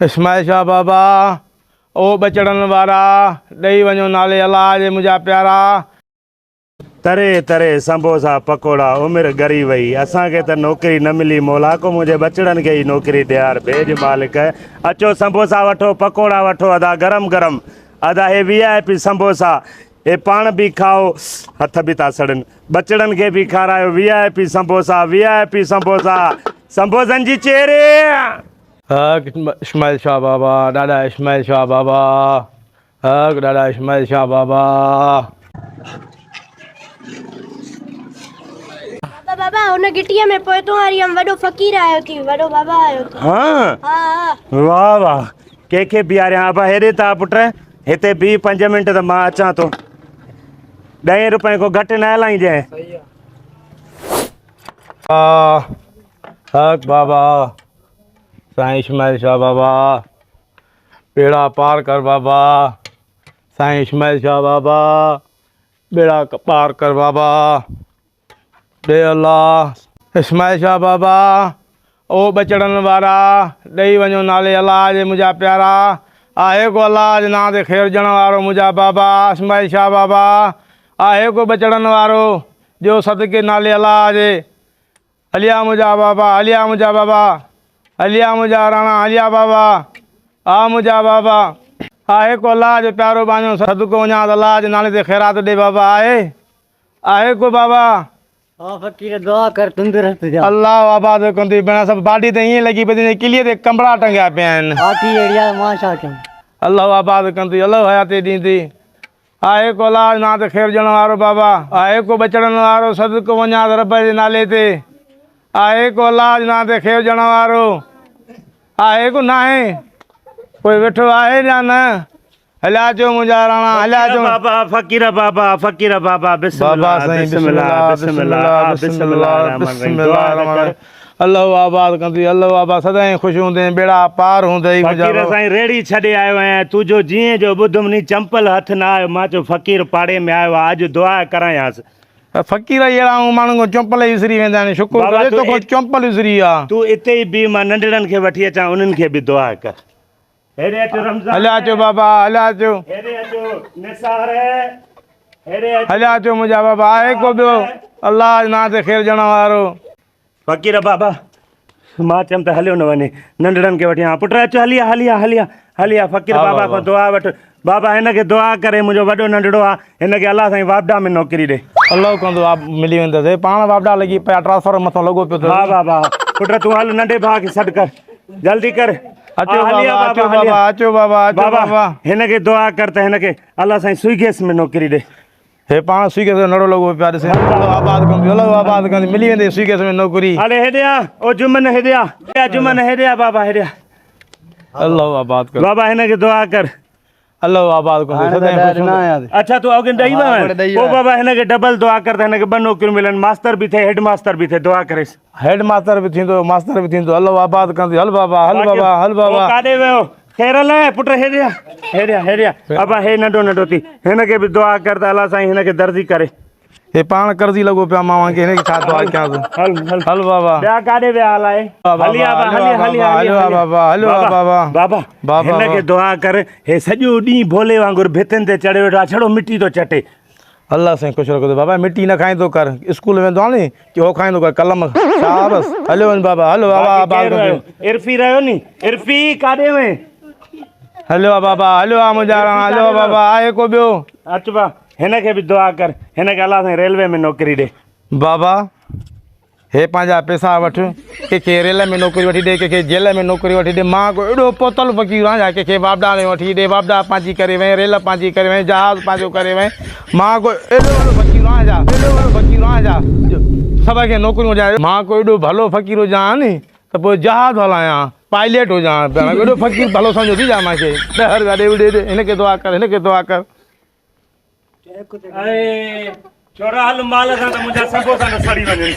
इस्माइल शाह बाबा ओ बचड़न वारा ॾेई वञो नाले अलाह जे मुंहिंजा प्यारा। तरे तरे संबोसा पकोड़ा उमिरि गरी वई, असांखे त नौकिरी न मिली मौला को मुंहिंजे बचड़नि खे ई नौकिरी ॾियार भेज मालिक। अचो संबोसा वठो, पकोड़ा वठो, अदा गरम गरम, अदा हे VIP संबोसा, हे पाण बि खाओ, हथ बि था सड़नि, बचड़नि खे बि खारायो। VIP संबोसा, VIP संबोसा, संबोसनि जी चेरे। हक इस्माइल शाह बाबा, ॾाढा इस्माइल शाह बाबा, हक ॾाढा इस्माइल शाह बाबा। बाबा उन गिटीअ में पोइतो वारी वॾो फ़कीर आयो थी, वॾो बाबा आयो थी। हाँ हा वाह वाह, कंहिंखे बीहारियां? अबा हेॾे था पुट, हिते बि 5 मिंट त मां अचां थो। 10 रुपए को घटि न हलाइजांइ। हक बाबा, साईं इस्माइल शाह बाबा, बेड़ा पार कर बाबा। साईं इस्माइल शाह बाबा, बेड़ा पार कर बाबा। बे अल्लाह इस्माइल शाह बाबा ओ बचड़न वारा ॾेई वञो नाले अलाह जे मुंहिंजा प्यारा। आहे को अलाह जे नाम ते ख़ैरु ॾियण वारो मुंहिंजा बाबा इस्माइल शाह बाबा। आहे को बचड़न वारो जो सदके नाले अलाह जे। हलिया मुंहिंजा बाबा, हलिया मुंहिंजा बाबा, हलिया मुंहिंजा राणा, हलिया बाबा, आ मुंहिंजा बाबा। आहे को अलाह जो प्यारो बानो सदको वञा त अलाह जे नाले ते ख़ैरात ॾे बाबा। आहे को बाबा? फकीर दुआ कर तंदुरुस्त जा। अल्लाह आबाद कंदी भेण। सब बाडी ते ईअं लॻी पई किलीअ ते कंबड़ा टंगिया पिया आहिनि। आकी एरिया माशा चम अल्लाह आबाद कंदी, अल्लाह हयाती ॾींदी। आहे को अलाह जे नाम ते ख़ैरु ॾियण वारो बाबा। आहे को बचड़न वारो सदको वञा त रब जे नाले ते। आहे को अलाह जे नाम ते ख़ैरु ॾियण वारो। आहे को न आहे? कोई वेठो आहे या न? हलिया अचो मुंहिंजा राणा, हलिया अचो बाबा फकीर बाबा, फकीर बाबा, बिस्मिल्लाह बिस्मिल्लाह बिस्मिल्लाह बिस्मिल्लाह। अल्लाह आबाद कंदी, अल्लाह आबाद सदाईं ख़ुशि हूंदे, बेड़ा पार हूंदे। फकीर साईं रेड़ी छॾे आयो आहियां, तुंहिंजो जीअं जो ॿुधुमि चंपल हथ न आयो, मां चयो फकीर पाड़े में आयो आहे, अॼु दुआ करायांसि। फ़क़ीर अहिड़ा माण्हू चंपल ई विसरी वेंदा आहिनि। शुकुर करे तो चंपल विसरी आहे। तूं हिते ई बि, मां नंढड़नि खे वठी अचां, उन्हनि खे बि दुआ कर। हेॾे अचो रमज़ान, हलिया अचो बाबा, हलिया अचो, हेॾे अचो निसार, हेॾे अचो। हलिया अचो मुंहिंजा बाबा। आहे को ॿियो अलाह जे नाम ते ख़ैरु ॾियण वारो? फकीर बाबा मां चयमि त हलियो न वञे, नंढड़नि खे वठी आ। पुट अचो, हलिया हलिया हलिया हलिया। फ़कीर बाबा खां दुआ वठ। बाबा हिनखे दुआ करे, मुंहिंजो वॾो नंढड़ो आहे, हिनखे अलाह साईं वापडा में नौकिरी ॾे। अल्लाह कंदो आहे, मिली वेंदसि। पाण वापडा लॻी पिया, ट्रांसफर मथां लॻो पियो। हा बाबा, पुट तूं हल, नंढे भाउ खे सॾु कर, जल्दी कर। अचो बाबा, अचो बाबा, अचो बाबा, अचो बाबा। हिनखे दुआ कर त हिनखे अलाह साईं स्विगेस में नौकिरी ॾे। हे पाण स्विगेस में नड़ो लॻो पिया। ॾिसे अल्लाह आबाद कंदी, अल्लाह आबाद कंदी, मिली वेंदी स्विगेस में नौकिरी। हले हेॾे आ, ओ जुमन हेॾे आ, जुमन हेॾे आ बाबा, हेॾे आ। अल्लाह आबाद कर बाबा हिनखे दुआ कर, अल्लाह आबाद कंदी, सदाईं ख़ुशि हूंदे। अच्छा तूं अॻे ॾेई वञ। पोइ बाबा हिनखे डबल दुआ कर त हिनखे 2 नौकिरियूं मिलनि, मास्टर बि थिए, हेड मास्टर बि थिए। दुआ करेसि। हेड मास्टर बि थींदो, मास्टर बि थींदो। अल्लाह आबाद कंदी। हल बाबा, हल बाबा, हल बाबा। काॾे वियो? खैरल आहे पुट, हेॾे आ, हेॾे आ, हेॾे आ। अबा हे नंढो नंढो थी, हिनखे बि दुआ कर त अलाह साईं हिनखे दर्जी करे। हे पाण कर्ज़ी लॻो पिया मां खे, हिनखे छा दुआ कयां तूं? हल हल हल बाबा। ॿिया काॾे विया हलाए? हलिया बाबा, हलो बाबा, बाबा बाबा हिनखे दुआ कर। हे सॼो ॾींहुं भोले वांगुरु भितनि ते चढ़े वेठो आहे, छड़ो मिटी थो चटे। अल्लाह साईं ख़ुशि रखो। बाबा मिटी न खाईंदो कर, स्कूल वेंदो आहे नी की हो खाईंदो कर कलम। शाबाश, हलो वञ बाबा, हलो बाबा आबाद कंदो। इर्फी रहियो नी, इर्फी काॾे वञे? हलो बाबा, हलो आ मुंहिंजा राणा, हलो बाबा। आहे को ॿियो? अच बा, हिनखे बि दुआ कर, हिनखे अलाह साईं रेलवे में नौकिरी ॾे। बाबा हे पंहिंजा पैसा वठि, कंहिंखे रेल में नौकिरी वठी ॾे, कंहिंखे जेल में नौकिरी वठी ॾे। मां को एॾो पोतल फ़क़ीर आहियां, कंहिंखे वापडा में वठी ॾे, वापडा पंहिंजी करे वञे, रेल पंहिंजी करे वञे, जहाज़ पंहिंजो करे वञे। मां को एॾो वॾो फ़क़ीर आहियां, एॾो वॾो फ़क़ीर आहियां, सभ खे नौकिरियूं हुजां। मां को एॾो भलो फ़क़ीर हुजां नी त पोइ जहाज़ हलायां, पायलट हुजां। एॾो फ़क़ीर भलो सम्झो थी जा मूंखे। ॾह रुपया ॾे, हिनखे दुआ कर, हिनखे दुआ कर। छोरा हल माल सां त मुंहिंजा संबोसा न सड़ी वञनि।